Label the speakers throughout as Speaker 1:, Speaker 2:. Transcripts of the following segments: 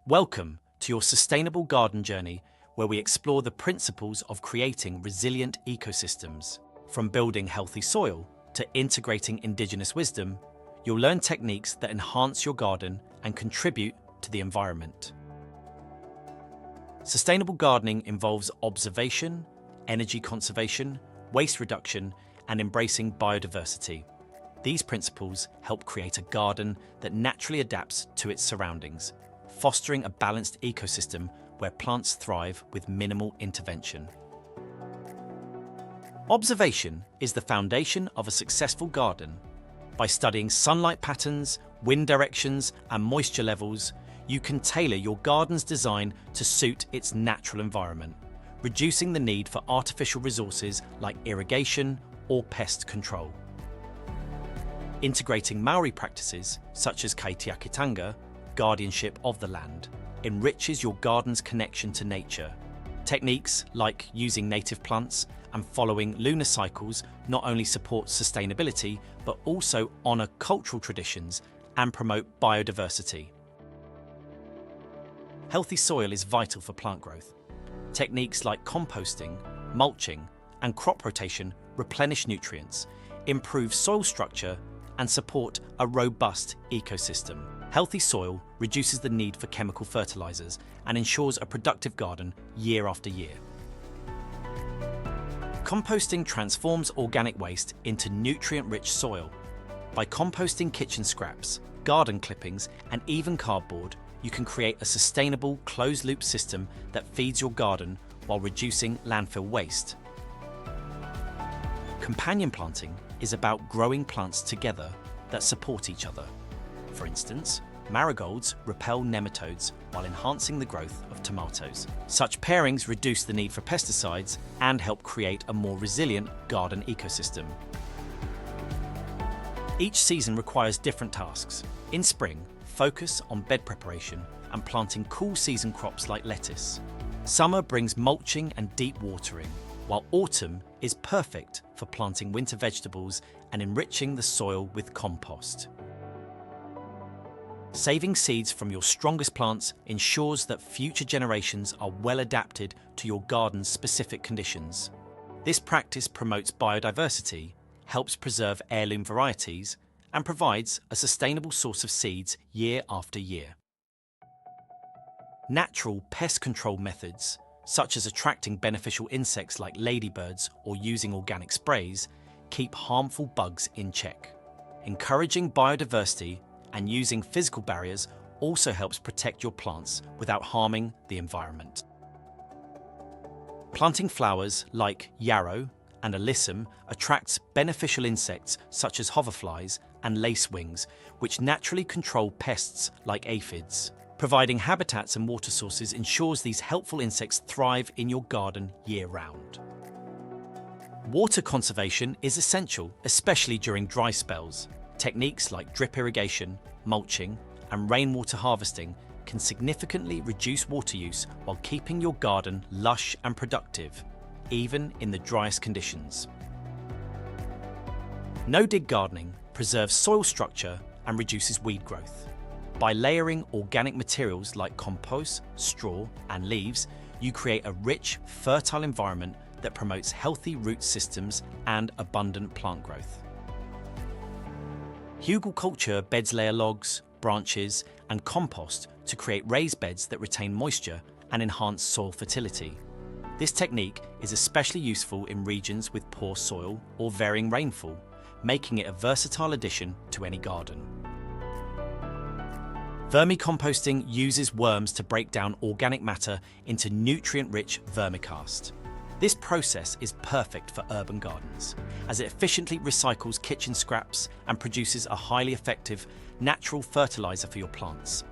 Speaker 1: Welcome to your sustainable garden journey, where we explore the principles of creating resilient ecosystems. From building healthy soil to integrating indigenous wisdom, you'll learn techniques that enhance your garden and contribute to the environment. Sustainable gardening involves observation, energy conservation, waste reduction, and embracing biodiversity. These principles help create a garden that naturally adapts to its surroundings, fostering a balanced ecosystem where plants thrive with minimal intervention. Observation is the foundation of a successful garden. By studying sunlight patterns, wind directions, and moisture levels, you can tailor your garden's design to suit its natural environment, reducing the need for artificial resources like irrigation or pest control. Integrating Māori practices, such as kaitiakitanga, guardianship of the land, enriches your garden's connection to nature. Techniques like using native plants and following lunar cycles not only support sustainability, but also honour cultural traditions and promote biodiversity. Healthy soil is vital for plant growth. Techniques like composting, mulching, and crop rotation replenish nutrients, improve soil structure, and support a robust ecosystem. Healthy soil reduces the need for chemical fertilizers and ensures a productive garden year after year. Composting transforms organic waste into nutrient-rich soil. By composting kitchen scraps, garden clippings, and even cardboard, you can create a sustainable closed-loop system that feeds your garden while reducing landfill waste. Companion planting is about growing plants together that support each other. For instance, marigolds repel nematodes while enhancing the growth of tomatoes. Such pairings reduce the need for pesticides and help create a more resilient garden ecosystem. Each season requires different tasks. In spring, focus on bed preparation and planting cool season crops like lettuce. Summer brings mulching and deep watering, while autumn is perfect for planting winter vegetables and enriching the soil with compost. Saving seeds from your strongest plants ensures that future generations are well adapted to your garden's specific conditions. This practice promotes biodiversity, helps preserve heirloom varieties, and provides a sustainable source of seeds year after year. Natural pest control methods, such as attracting beneficial insects like ladybirds or using organic sprays, keep harmful bugs in check. Encouraging biodiversity and using physical barriers also helps protect your plants without harming the environment. Planting flowers like yarrow and alyssum attracts beneficial insects such as hoverflies and lacewings, which naturally control pests like aphids. Providing habitats and water sources ensures these helpful insects thrive in your garden year-round. Water conservation is essential, especially during dry spells. Techniques like drip irrigation, mulching, and rainwater harvesting can significantly reduce water use while keeping your garden lush and productive, even in the driest conditions. No-dig gardening preserves soil structure and reduces weed growth. By layering organic materials like compost, straw, and leaves, you create a rich, fertile environment that promotes healthy root systems and abundant plant growth. Hugelculture beds layer logs, branches, and compost to create raised beds that retain moisture and enhance soil fertility. This technique is especially useful in regions with poor soil or varying rainfall, making it a versatile addition to any garden. Vermicomposting uses worms to break down organic matter into nutrient-rich vermicast. This process is perfect for urban gardens, as it efficiently recycles kitchen scraps and produces a highly effective natural fertilizer for your plants.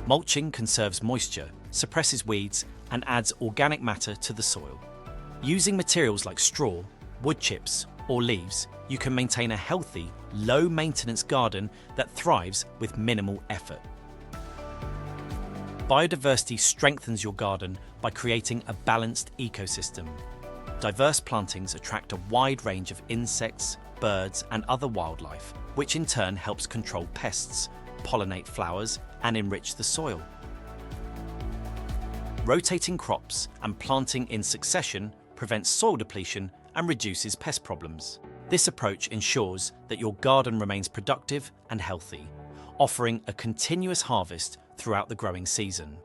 Speaker 1: Mulching conserves moisture, suppresses weeds, and adds organic matter to the soil. Using materials like straw, wood chips, or leaves, you can maintain a healthy, low-maintenance garden that thrives with minimal effort. Biodiversity strengthens your garden by creating a balanced ecosystem. Diverse plantings attract a wide range of insects, birds, and other wildlife, which in turn helps control pests, pollinate flowers and enrich the soil. Rotating crops and planting in succession prevents soil depletion and reduces pest problems. This approach ensures that your garden remains productive and healthy, offering a continuous harvest throughout the growing season.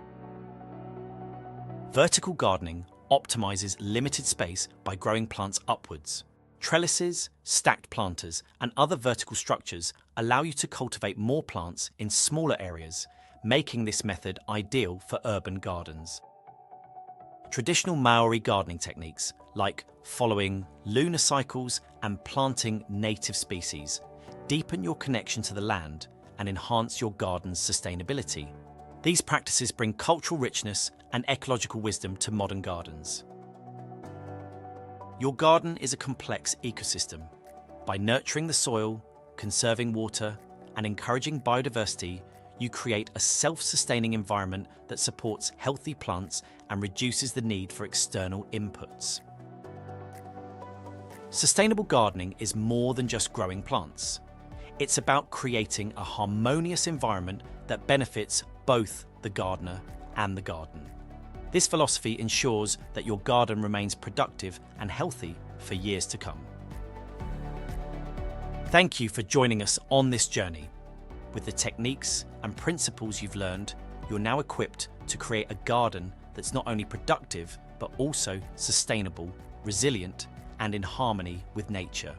Speaker 1: Vertical gardening optimizes limited space by growing plants upwards. Trellises, stacked planters, and other vertical structures allow you to cultivate more plants in smaller areas, making this method ideal for urban gardens. Traditional Māori gardening techniques, like following lunar cycles and planting native species, deepen your connection to the land and enhance your garden's sustainability. These practices bring cultural richness and ecological wisdom to modern gardens. Your garden is a complex ecosystem. By nurturing the soil, conserving water, and encouraging biodiversity, you create a self-sustaining environment that supports healthy plants and reduces the need for external inputs. Sustainable gardening is more than just growing plants. It's about creating a harmonious environment that benefits both the gardener and the garden. This philosophy ensures that your garden remains productive and healthy for years to come. Thank you for joining us on this journey. With the techniques and principles you've learned, you're now equipped to create a garden that's not only productive, but also sustainable, resilient, and in harmony with nature.